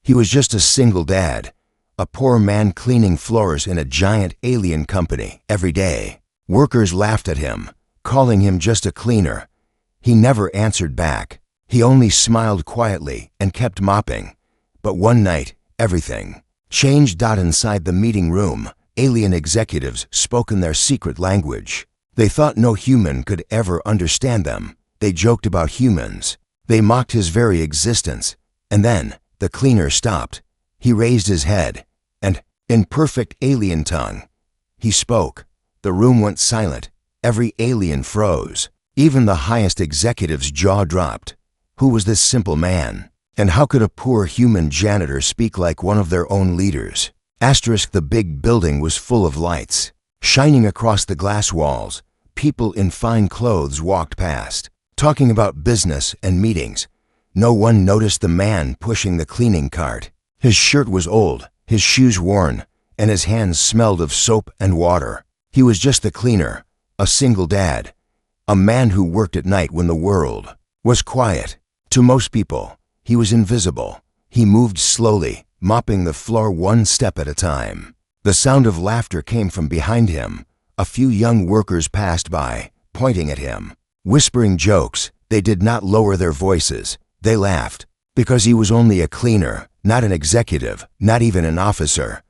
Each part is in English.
He was just a single dad, a poor man cleaning floors in a giant alien company every day. Workers laughed at him, calling him just a cleaner. He never answered back. He only smiled quietly and kept mopping. But one night, everything changed. Inside the meeting room, alien executives spoke in their secret language. They thought no human could ever understand them. They joked about humans. They mocked his very existence. And then, the cleaner stopped. He raised his head, and, in perfect alien tongue, he spoke. The room went silent. Every alien froze. Even the highest executive's jaw dropped. Who was this simple man? And how could a poor human janitor speak like one of their own leaders? The big building was full of lights. Shining across the glass walls, people in fine clothes walked past, talking about business and meetings. No one noticed the man pushing the cleaning cart. His shirt was old, his shoes worn, and his hands smelled of soap and water. He was just the cleaner, a single dad, a man who worked at night when the world was quiet. To most people, he was invisible. He moved slowly, mopping the floor one step at a time. The sound of laughter came from behind him. A few young workers passed by, pointing at him, whispering jokes. They did not lower their voices. They laughed, because he was only a cleaner, not an executive, not even an officer.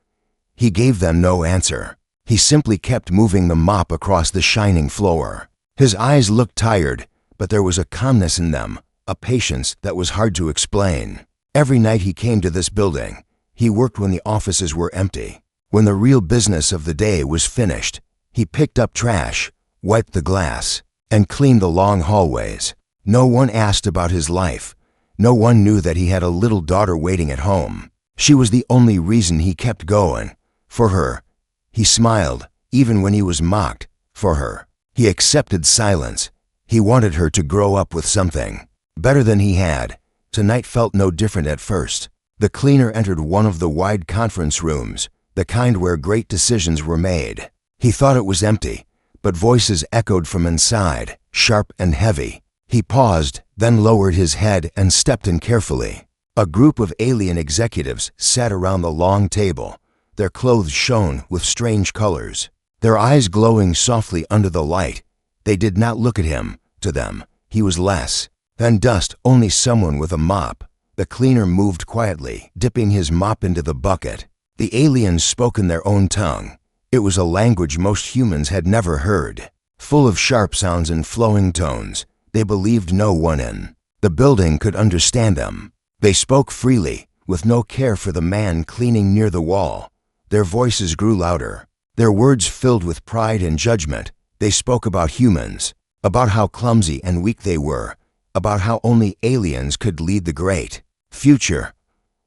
He gave them no answer. He simply kept moving the mop across the shining floor. His eyes looked tired, but there was a calmness in them, a patience that was hard to explain. Every night he came to this building. He worked when the offices were empty. When the real business of the day was finished, he picked up trash, wiped the glass, and cleaned the long hallways. No one asked about his life. No one knew that he had a little daughter waiting at home. She was the only reason he kept going. For her. He smiled, even when he was mocked. For her. He accepted silence. He wanted her to grow up with something better than he had. Tonight felt no different at first. The cleaner entered one of the wide conference rooms, the kind where great decisions were made. He thought it was empty, but voices echoed from inside, sharp and heavy. He paused, then lowered his head and stepped in carefully. A group of alien executives sat around the long table. Their clothes shone with strange colors, their eyes glowing softly under the light. They did not look at him. To them, he was less than dust, only someone with a mop. The cleaner moved quietly, dipping his mop into the bucket. The aliens spoke in their own tongue. It was a language most humans had never heard, full of sharp sounds and flowing tones. They believed no one in the building could understand them. They spoke freely, with no care for the man cleaning near the wall. Their voices grew louder, their words filled with pride and judgment. They spoke about humans, about how clumsy and weak they were, about how only aliens could lead the great future.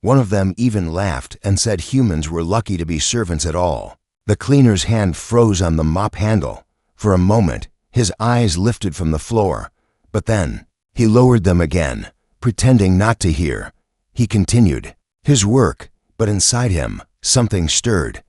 One of them even laughed and said humans were lucky to be servants at all. The cleaner's hand froze on the mop handle. For a moment, his eyes lifted from the floor, but then he lowered them again, pretending not to hear. He continued his work, but inside him, something stirred.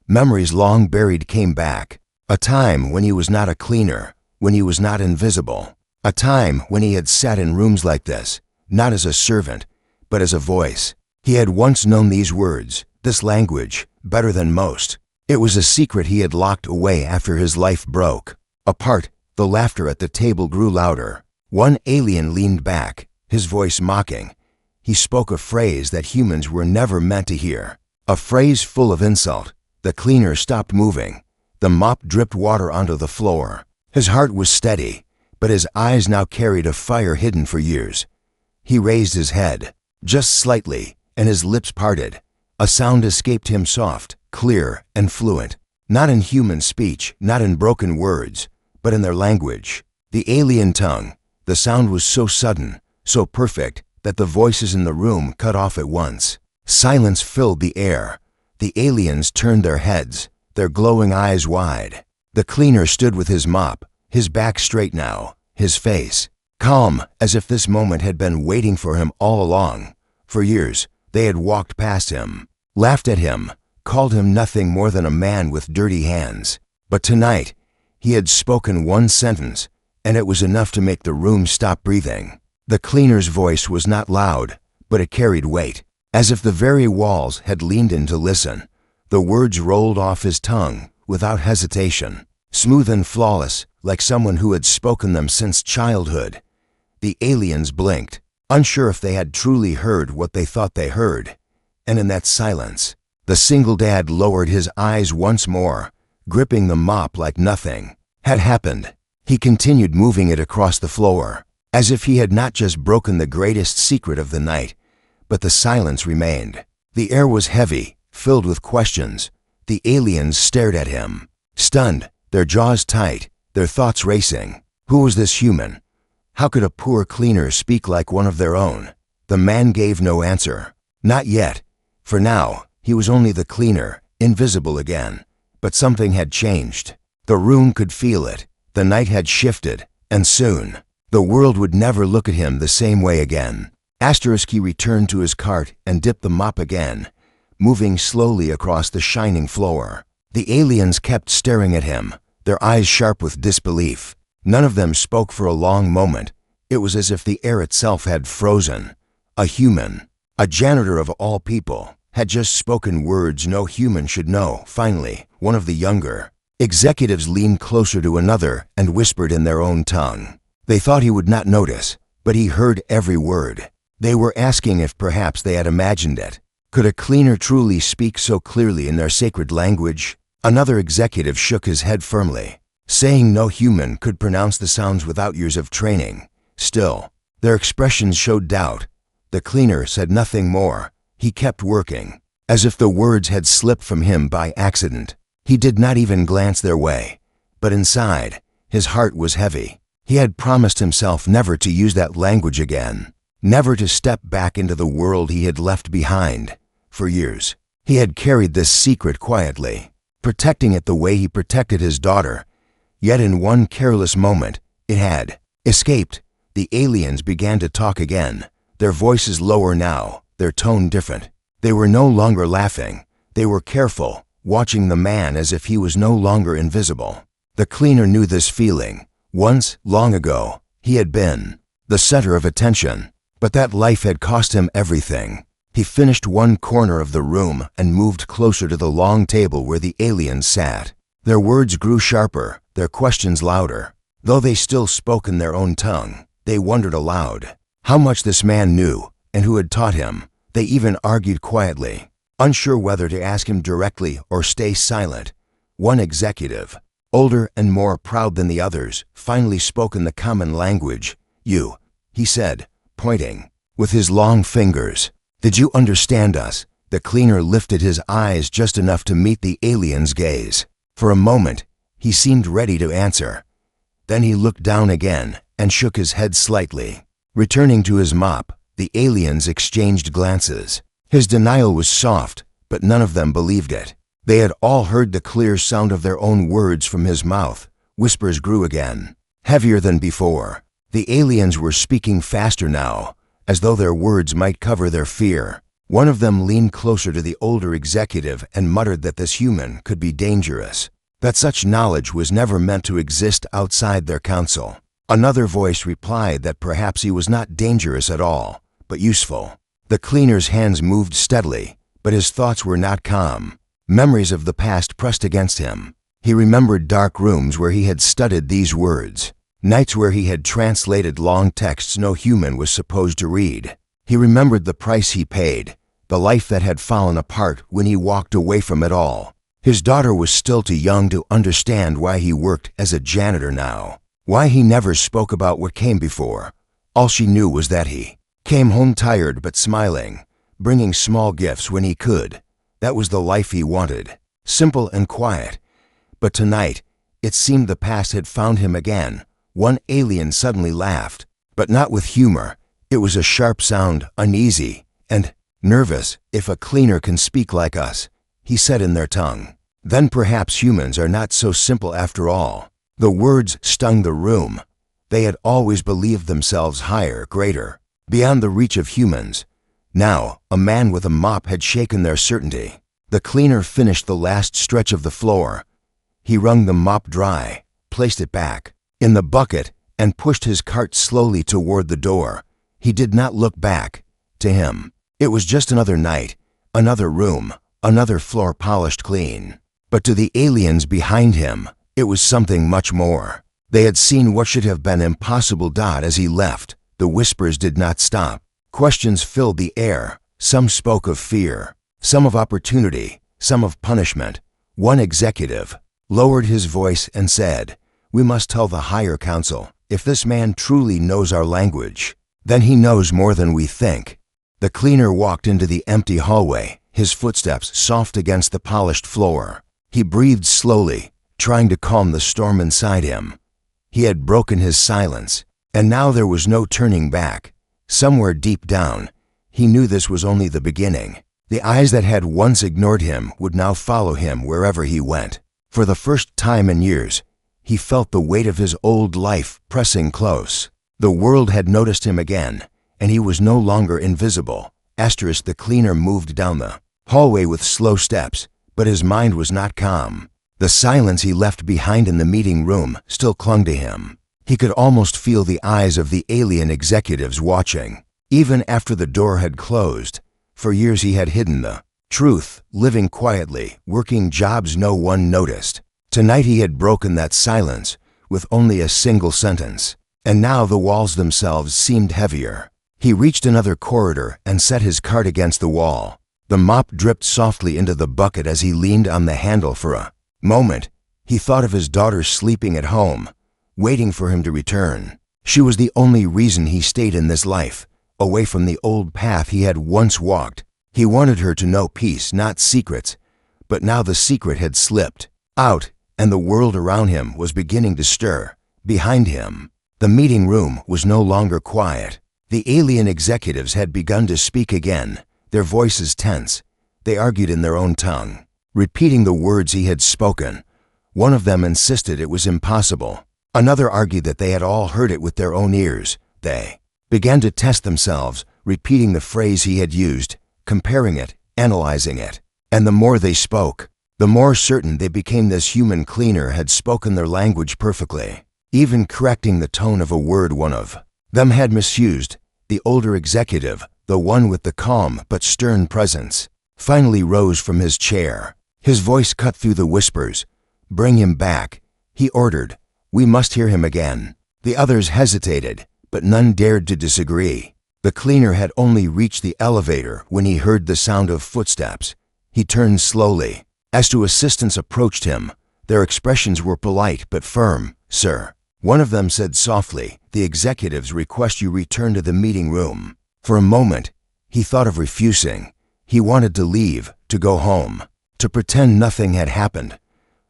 Memories long buried came back. A time when he was not a cleaner, when he was not invisible. A time when he had sat in rooms like this, not as a servant, but as a voice. He had once known these words, this language, better than most. It was a secret he had locked away after his life broke. Apart, the laughter at the table grew louder. One alien leaned back, his voice mocking. He spoke a phrase that humans were never meant to hear, a phrase full of insult. The cleaner stopped moving. The mop dripped water onto the floor. His heart was steady, but his eyes now carried a fire hidden for years. He raised his head, just slightly, and his lips parted. A sound escaped him, soft, clear, and fluent. Not in human speech, not in broken words, but in their language, the alien tongue. The sound was so sudden, so perfect, that the voices in the room cut off at once. Silence filled the air. The aliens turned their heads, their glowing eyes wide. The cleaner stood with his mop, his back straight now, his face calm, as if this moment had been waiting for him all along. For years, they had walked past him, laughed at him, called him nothing more than a man with dirty hands. But tonight, he had spoken one sentence, and it was enough to make the room stop breathing. The cleaner's voice was not loud, but it carried weight. As if the very walls had leaned in to listen, the words rolled off his tongue without hesitation, smooth and flawless, like someone who had spoken them since childhood. The aliens blinked, unsure if they had truly heard what they thought they heard. And in that silence, the single dad lowered his eyes once more, gripping the mop like nothing had happened. He continued moving it across the floor, as if he had not just broken the greatest secret of the night, but the silence remained. The air was heavy, filled with questions. The aliens stared at him, stunned, their jaws tight, their thoughts racing. Who was this human? How could a poor cleaner speak like one of their own? The man gave no answer. Not yet. For now, he was only the cleaner, invisible again. But something had changed. The room could feel it. The night had shifted, and soon, the world would never look at him the same way again. He returned to his cart and dipped the mop again, moving slowly across the shining floor. The aliens kept staring at him, their eyes sharp with disbelief. None of them spoke for a long moment. It was as if the air itself had frozen. A human, a janitor of all people, had just spoken words no human should know. Finally, one of the younger executives leaned closer to another and whispered in their own tongue. They thought he would not notice, but he heard every word. They were asking if perhaps they had imagined it. Could a cleaner truly speak so clearly in their sacred language? Another executive shook his head firmly, saying no human could pronounce the sounds without years of training. Still, their expressions showed doubt. The cleaner said nothing more. He kept working, as if the words had slipped from him by accident. He did not even glance their way. But inside, his heart was heavy. He had promised himself never to use that language again, never to step back into the world he had left behind. For years, he had carried this secret quietly, protecting it the way he protected his daughter. Yet in one careless moment, it had escaped. The aliens began to talk again, their voices lower now, their tone different. They were no longer laughing. They were careful, watching the man as if he was no longer invisible. The cleaner knew this feeling. Once, long ago, he had been the center of attention, but that life had cost him everything. He finished one corner of the room and moved closer to the long table where the aliens sat. Their words grew sharper, their questions louder. Though they still spoke in their own tongue, they wondered aloud how much this man knew and who had taught him. They even argued quietly, unsure whether to ask him directly or stay silent. One executive, older and more proud than the others, finally spoke in the common language. "You," he said, pointing with his long fingers. "Did you understand us?" The cleaner lifted his eyes just enough to meet the alien's gaze. For a moment, he seemed ready to answer. Then he looked down again and shook his head slightly. Returning to his mop, the aliens exchanged glances. His denial was soft, but none of them believed it. They had all heard the clear sound of their own words from his mouth. Whispers grew again, heavier than before. The aliens were speaking faster now, as though their words might cover their fear. One of them leaned closer to the older executive and muttered that this human could be dangerous, that such knowledge was never meant to exist outside their council. Another voice replied that perhaps he was not dangerous at all, but useful. The cleaner's hands moved steadily, but his thoughts were not calm. Memories of the past pressed against him. He remembered dark rooms where he had studied these words, nights where he had translated long texts no human was supposed to read. He remembered the price he paid, the life that had fallen apart when he walked away from it all. His daughter was still too young to understand why he worked as a janitor now, why he never spoke about what came before. All she knew was that he came home tired but smiling, bringing small gifts when he could. That was the life he wanted, simple and quiet. But tonight, it seemed the past had found him again. One alien suddenly laughed, but not with humor. It was a sharp sound, uneasy and nervous. "If a cleaner can speak like us," he said in their tongue, "then perhaps humans are not so simple after all." The words stung the room. They had always believed themselves higher, greater, beyond the reach of humans. Now, a man with a mop had shaken their certainty. The cleaner finished the last stretch of the floor. He wrung the mop dry, placed it back in the bucket, and pushed his cart slowly toward the door. He did not look back. To him, It was just another night, another room, another floor polished clean. But to the aliens behind him, it was something much more. They had seen what should have been impossible. As he left, the whispers did not stop. Questions filled the air. Some spoke of fear, some of opportunity, some of punishment. One executive lowered his voice and said, "We must tell the higher council. If this man truly knows our language, then he knows more than we think." The cleaner walked into the empty hallway, his footsteps soft against the polished floor. He breathed slowly, trying to calm the storm inside him. He had broken his silence, and now there was no turning back. Somewhere deep down, he knew this was only the beginning. The eyes that had once ignored him would now follow him wherever he went. For the first time in years, he felt the weight of his old life pressing close. The world had noticed him again, and he was no longer invisible. The cleaner moved down the hallway with slow steps, but his mind was not calm. The silence he left behind in the meeting room still clung to him. He could almost feel the eyes of the alien executives watching. Even after the door had closed, for years he had hidden the truth, living quietly, working jobs no one noticed. Tonight he had broken that silence with only a single sentence, and now the walls themselves seemed heavier. He reached another corridor and set his cart against the wall. The mop dripped softly into the bucket as he leaned on the handle for a moment. He thought of his daughter sleeping at home, waiting for him to return. She was the only reason he stayed in this life, away from the old path he had once walked. He wanted her to know peace, not secrets, but now the secret had slipped out, and the world around him was beginning to stir. Behind him, the meeting room was no longer quiet. The alien executives had begun to speak again, their voices tense. They argued in their own tongue, repeating the words he had spoken. One of them insisted it was impossible. Another argued that they had all heard it with their own ears. They began to test themselves, repeating the phrase he had used, comparing it, analyzing it. And the more they spoke, the more certain they became this human cleaner had spoken their language perfectly, even correcting the tone of a word one of them had misused. The older executive, the one with the calm but stern presence, finally rose from his chair. His voice cut through the whispers. "Bring him back," he ordered. "We must hear him again." The others hesitated, but none dared to disagree. The cleaner had only reached the elevator when he heard the sound of footsteps. He turned slowly. As two assistants approached him, their expressions were polite but firm. "Sir," one of them said softly, "the executives request you return to the meeting room." For a moment, he thought of refusing. He wanted to leave, to go home, to pretend nothing had happened.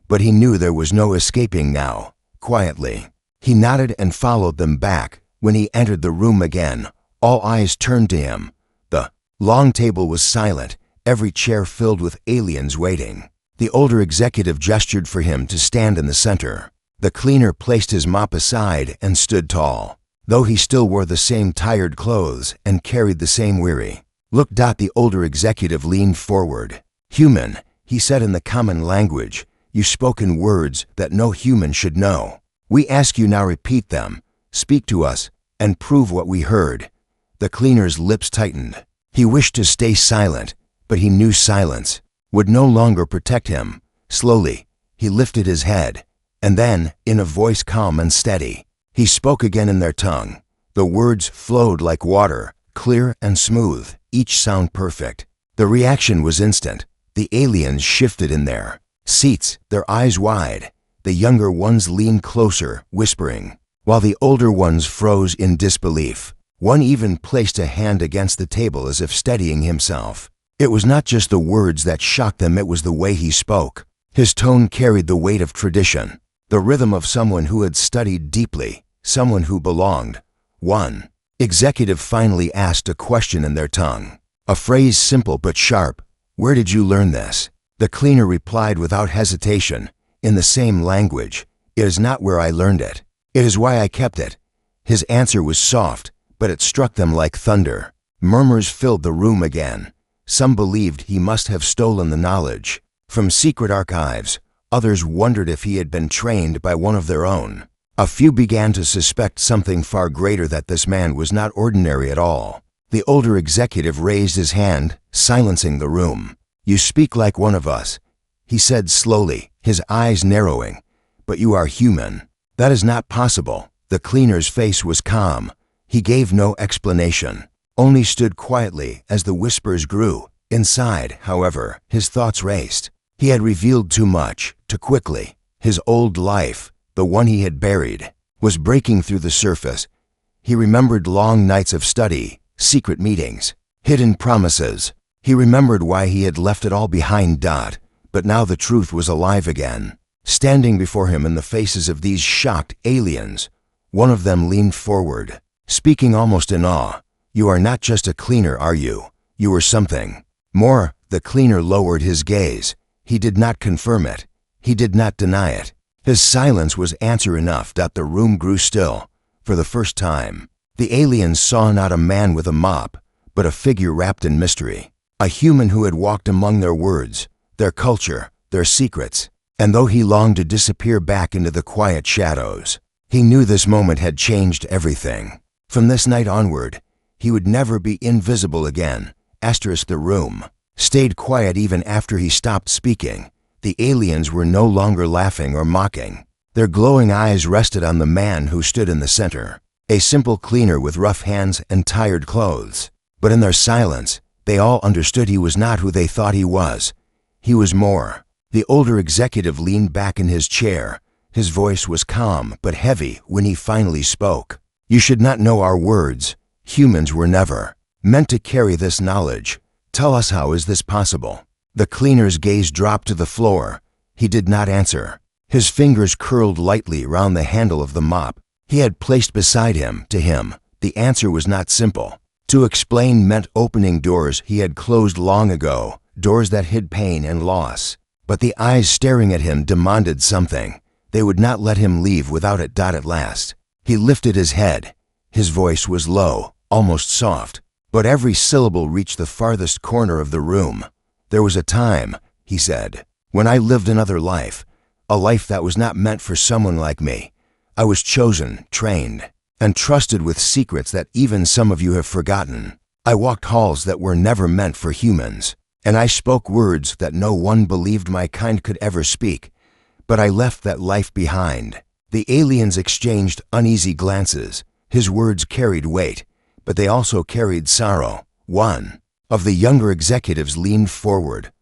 But he knew there was no escaping now. Quietly, he nodded and followed them back. When he entered the room again, all eyes turned to him. The long table was silent, every chair filled with aliens waiting. The older executive gestured for him to stand in the center. The cleaner placed his mop aside and stood tall, though he still wore the same tired clothes and carried the same weary look. The older executive leaned forward. "Human," he said in the common language, "you spoke in words that no human should know. We ask you now repeat them, speak to us, and prove what we heard." The cleaner's lips tightened. He wished to stay silent, but he knew silence would no longer protect him. Slowly, he lifted his head, and then, in a voice calm and steady, he spoke again in their tongue. The words flowed like water, clear and smooth, each sound perfect. The reaction was instant. The aliens shifted in their seats, their eyes wide. The younger ones leaned closer, whispering, while the older ones froze in disbelief. One even placed a hand against the table as if steadying himself. It was not just the words that shocked them, it was the way he spoke. His tone carried the weight of tradition, the rhythm of someone who had studied deeply, someone who belonged. One executive finally asked a question in their tongue, a phrase simple but sharp. "Where did you learn this?" The cleaner replied without hesitation, in the same language, "It is not where I learned it. It is why I kept it." His answer was soft, but it struck them like thunder. Murmurs filled the room again. Some believed he must have stolen the knowledge from secret archives. Others wondered if he had been trained by one of their own. A few began to suspect something far greater, that this man was not ordinary at all. The older executive raised his hand, silencing the room. "You speak like one of us," he said slowly, his eyes narrowing. "But you are human." "That is not possible." The cleaner's face was calm. He gave no explanation, only stood quietly as the whispers grew. Inside, however, his thoughts raced. He had revealed too much, too quickly. His old life, the one he had buried, was breaking through the surface. He remembered long nights of study, secret meetings, hidden promises. He remembered why he had left it all behind. But now the truth was alive again, standing before him in the faces of these shocked aliens. One of them leaned forward, speaking almost in awe. "You are not just a cleaner, are you? You are something more." The cleaner lowered his gaze. He did not confirm it. He did not deny it. His silence was answer enough. The room grew still. For the first time, the aliens saw not a man with a mop, but a figure wrapped in mystery. A human who had walked among their words, their culture, their secrets. And though he longed to disappear back into the quiet shadows, he knew this moment had changed everything. From this night onward, he would never be invisible again. The room stayed quiet even after he stopped speaking. The aliens were no longer laughing or mocking. Their glowing eyes rested on the man who stood in the center, a simple cleaner with rough hands and tired clothes. But in their silence, they all understood he was not who they thought he was. He was more. The older executive leaned back in his chair. His voice was calm but heavy when he finally spoke. "You should not know our words. Humans were never meant to carry this knowledge. Tell us, how is this possible?" The cleaner's gaze dropped to the floor. He did not answer. His fingers curled lightly round the handle of the mop he had placed beside him. To him, the answer was not simple. To explain meant opening doors he had closed long ago, doors that hid pain and loss. But the eyes staring at him demanded something. They would not let him leave without it. At last, he lifted his head. His voice was low, almost soft, but every syllable reached the farthest corner of the room. "There was a time," he said, "when I lived another life, a life that was not meant for someone like me. I was chosen, trained, and trusted with secrets that even some of you have forgotten. I walked halls that were never meant for humans, and I spoke words that no one believed my kind could ever speak. But I left that life behind." The aliens exchanged uneasy glances. His words carried weight, but they also carried sorrow. One of the younger executives leaned forward.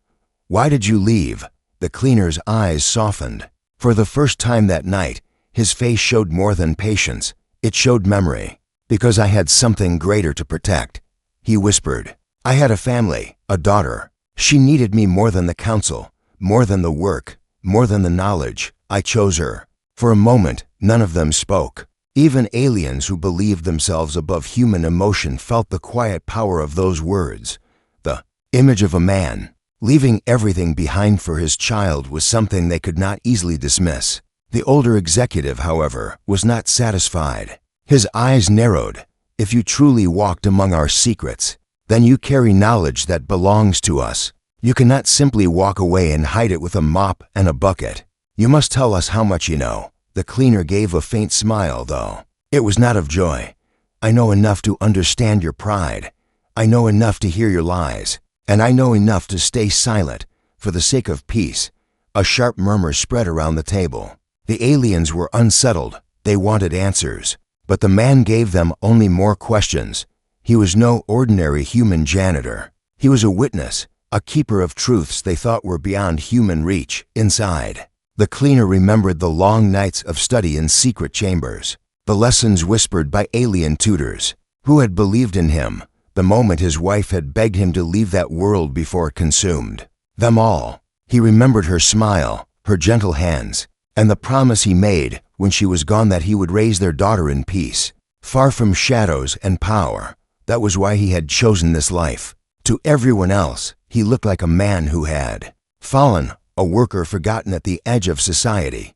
"Why did you leave?" The cleaner's eyes softened. For the first time that night, his face showed more than patience. It showed memory. "Because I had something greater to protect," he whispered. "I had a family, a daughter. She needed me more than the council, more than the work, more than the knowledge. I chose her." For a moment, none of them spoke. Even aliens who believed themselves above human emotion felt the quiet power of those words. The image of a man leaving everything behind for his child was something they could not easily dismiss. The older executive, however, was not satisfied. His eyes narrowed. "If you truly walked among our secrets, then you carry knowledge that belongs to us. You cannot simply walk away and hide it with a mop and a bucket. You must tell us how much you know." The cleaner gave a faint smile, though it was not of joy. "I know enough to understand your pride. I know enough to hear your lies. And I know enough to stay silent for the sake of peace." A sharp murmur spread around the table. The aliens were unsettled. They wanted answers. But the man gave them only more questions. He was no ordinary human janitor. He was a witness, a keeper of truths they thought were beyond human reach. Inside, the cleaner remembered the long nights of study in secret chambers, the lessons whispered by alien tutors who had believed in him, the moment his wife had begged him to leave that world before it consumed them all. He remembered her smile, her gentle hands, and the promise he made when she was gone that he would raise their daughter in peace, far from shadows and power. That was why he had chosen this life. To everyone else, he looked like a man who had fallen, a worker forgotten at the edge of society.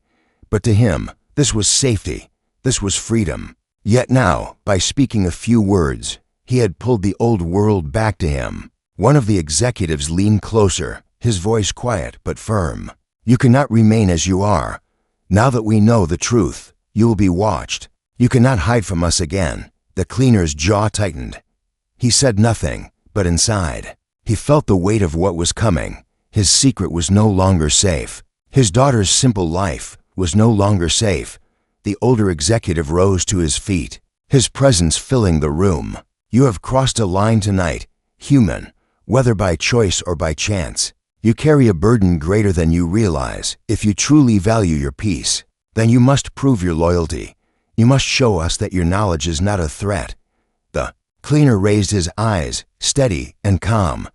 But to him, this was safety, this was freedom. Yet now, by speaking a few words, he had pulled the old world back to him. One of the executives leaned closer, his voice quiet but firm. "You cannot remain as you are. Now that we know the truth, you will be watched. You cannot hide from us again." The cleaner's jaw tightened. He said nothing, but inside, he felt the weight of what was coming. His secret was no longer safe. His daughter's simple life was no longer safe. The older executive rose to his feet, his presence filling the room. "You have crossed a line tonight, human, whether by choice or by chance. You carry a burden greater than you realize. If you truly value your peace, then you must prove your loyalty. You must show us that your knowledge is not a threat." The cleaner raised his eyes, steady and calm.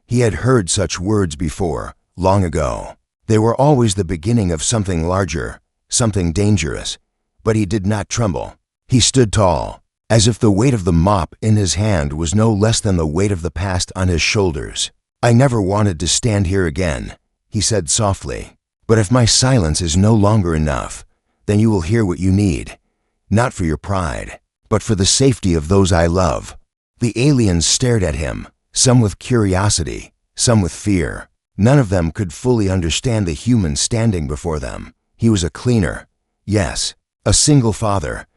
He had heard such words before, long ago. They were always the beginning of something larger, something dangerous. But he did not tremble. He stood tall, as if the weight of the mop in his hand was no less than the weight of the past on his shoulders. "I never wanted to stand here again," he said softly. "But if my silence is no longer enough, then you will hear what you need. Not for your pride, but for the safety of those I love." The aliens stared at him, some with curiosity, some with fear. None of them could fully understand the human standing before them. He was a cleaner, yes, a single father,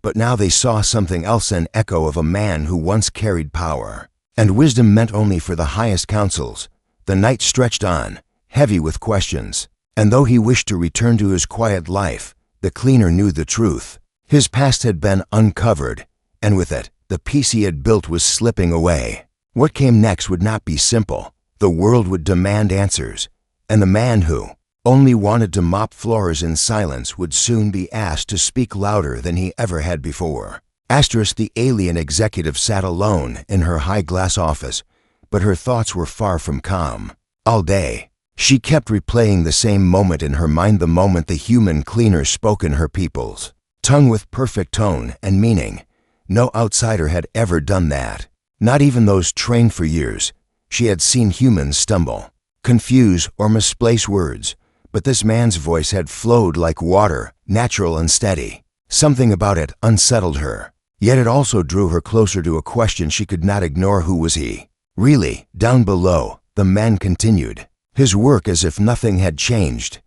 but now they saw something else, an echo of a man who once carried power. And wisdom meant only for the highest councils. The night stretched on, heavy with questions, and though he wished to return to his quiet life, the cleaner knew the truth. His past had been uncovered, and with it, the peace he had built was slipping away. What came next would not be simple. The world would demand answers, and the man who only wanted to mop floors in silence would soon be asked to speak louder than he ever had before. The alien executive sat alone in her high-glass office, but her thoughts were far from calm. All day, she kept replaying the same moment in her mind, the moment the human cleaner spoke in her people's tongue with perfect tone and meaning. No outsider had ever done that, not even those trained for years. She had seen humans stumble, confuse, or misplace words, but this man's voice had flowed like water, natural and steady. Something about it unsettled her, yet it also drew her closer to a question she could not ignore. Who was he? Really, down below, the man continued, his work as if nothing had changed.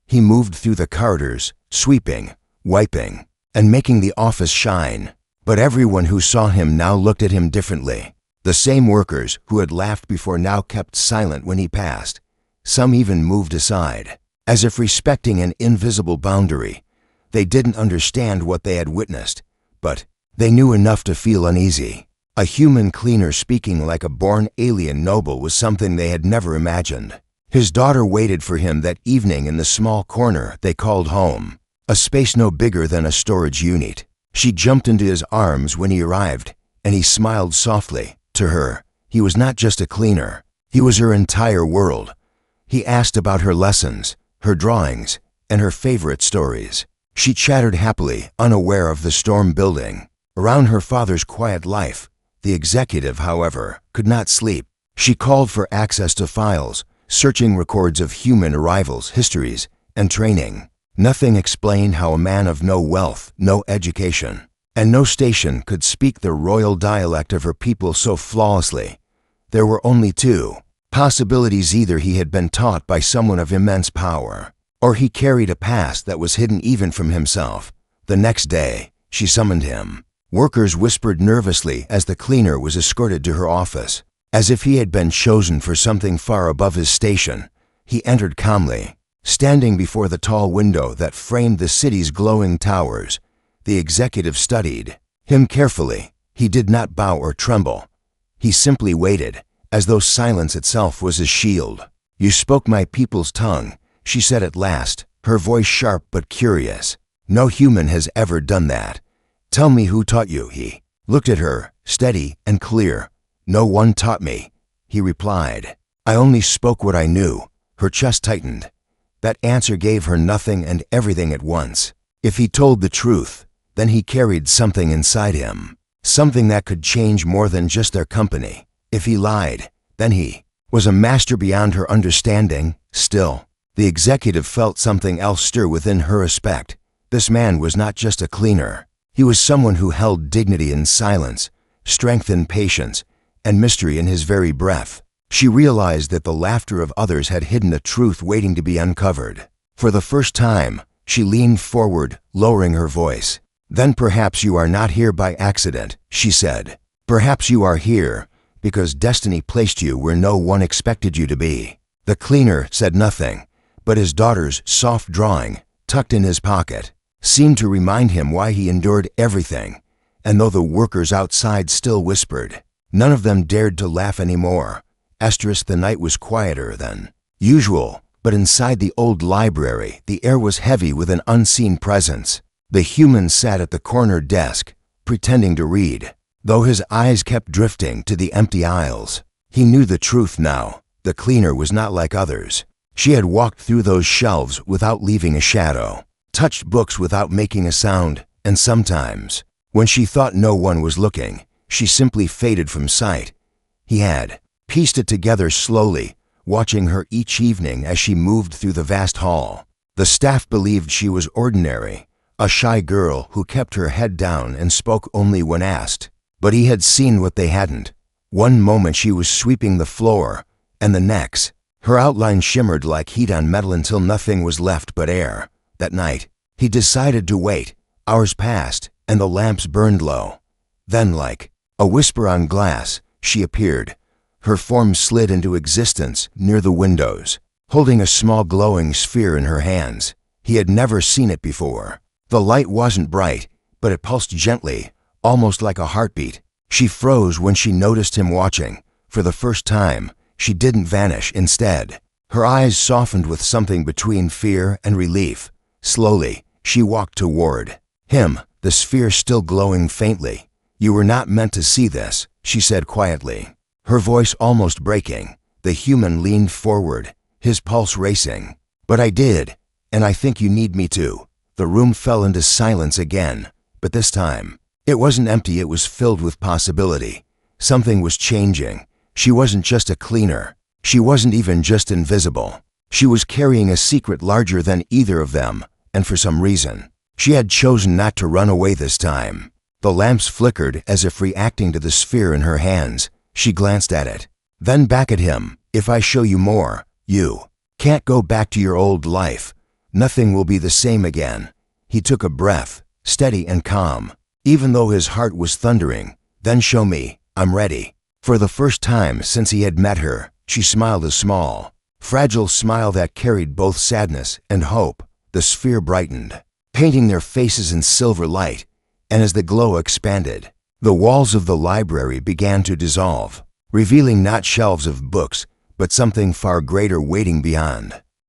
He moved through the corridors, sweeping, wiping, and making the office shine. But everyone who saw him now looked at him differently. The same workers who had laughed before now kept silent when he passed. Some even moved aside, as if respecting an invisible boundary. They didn't understand what they had witnessed, but they knew enough to feel uneasy. A human cleaner speaking like a born alien noble was something they had never imagined. His daughter waited for him that evening in the small corner they called home, a space no bigger than a storage unit. She jumped into his arms when he arrived, and he smiled softly. To her, he was not just a cleaner, he was her entire world. He asked about her lessons, her drawings, and her favorite stories. She chattered happily, unaware of the storm building around her father's quiet life. The executive, however, could not sleep. She called for access to files, searching records of human arrivals, histories, and training. Nothing explained how a man of no wealth, no education, and no station could speak the royal dialect of her people so flawlessly. There were only two possibilities: either he had been taught by someone of immense power, or he carried a past that was hidden even from himself. The next day, she summoned him. Workers whispered nervously as the cleaner was escorted to her office. As if he had been chosen for something far above his station, he entered calmly. Standing before the tall window that framed the city's glowing towers, the executive studied him carefully. He did not bow or tremble. He simply waited, as though silence itself was his shield. "You spoke my people's tongue," she said at last, her voice sharp but curious. "No human has ever done that. Tell me who taught you." He looked at her, steady and clear. "No one taught me," he replied. "I only spoke what I knew." Her chest tightened. That answer gave her nothing and everything at once. If he told the truth, then he carried something inside him, something that could change more than just their company. If he lied, then he was a master beyond her understanding. Still, the executive felt something else stir within her. Respect. This man was not just a cleaner. He was someone who held dignity in silence, strength in patience, and mystery in his very breath. She realized that the laughter of others had hidden a truth waiting to be uncovered. For the first time, she leaned forward, lowering her voice. "Then perhaps you are not here by accident," she said. Perhaps you are here because destiny placed you where no one expected you to be." The cleaner said nothing, but his daughter's soft drawing, tucked in his pocket, seemed to remind him why he endured everything. And though the workers outside still whispered, none of them dared to laugh anymore. The night was quieter than usual, but inside the old library, the air was heavy with an unseen presence. The human sat at the corner desk, pretending to read, though his eyes kept drifting to the empty aisles. He knew the truth now. The cleaner was not like others. She had walked through those shelves without leaving a shadow, touched books without making a sound, and sometimes, when she thought no one was looking, she simply faded from sight. He had pieced it together slowly, watching her each evening as she moved through the vast hall. The staff believed she was ordinary, a shy girl who kept her head down and spoke only when asked. But he had seen what they hadn't. One moment she was sweeping the floor, and the next, her outline shimmered like heat on metal until nothing was left but air. That night, he decided to wait. Hours passed, and the lamps burned low. Then, like a whisper on glass, she appeared. Her form slid into existence near the windows, holding a small glowing sphere in her hands. He had never seen it before. The light wasn't bright, but it pulsed gently, almost like a heartbeat. She froze when she noticed him watching. For the first time, she didn't vanish. Instead, her eyes softened with something between fear and relief. Slowly, she walked toward him, the sphere still glowing faintly. "You were not meant to see this," she said quietly, her voice almost breaking. The human leaned forward, his pulse racing. "But I did, and I think you need me to." The room fell into silence again, but this time, it wasn't empty, it was filled with possibility. Something was changing. She wasn't just a cleaner. She wasn't even just invisible. She was carrying a secret larger than either of them, and for some reason, she had chosen not to run away this time. The lamps flickered as if reacting to the sphere in her hands. She glanced at it, then back at him. "If I show you more, you can't go back to your old life. Nothing will be the same again." He took a breath, steady and calm, even though his heart was thundering. "Then show me. I'm ready." For the first time since he had met her, she smiled a small, fragile smile that carried both sadness and hope. The sphere brightened, painting their faces in silver light, and as the glow expanded, the walls of the library began to dissolve, revealing not shelves of books, but something far greater waiting beyond.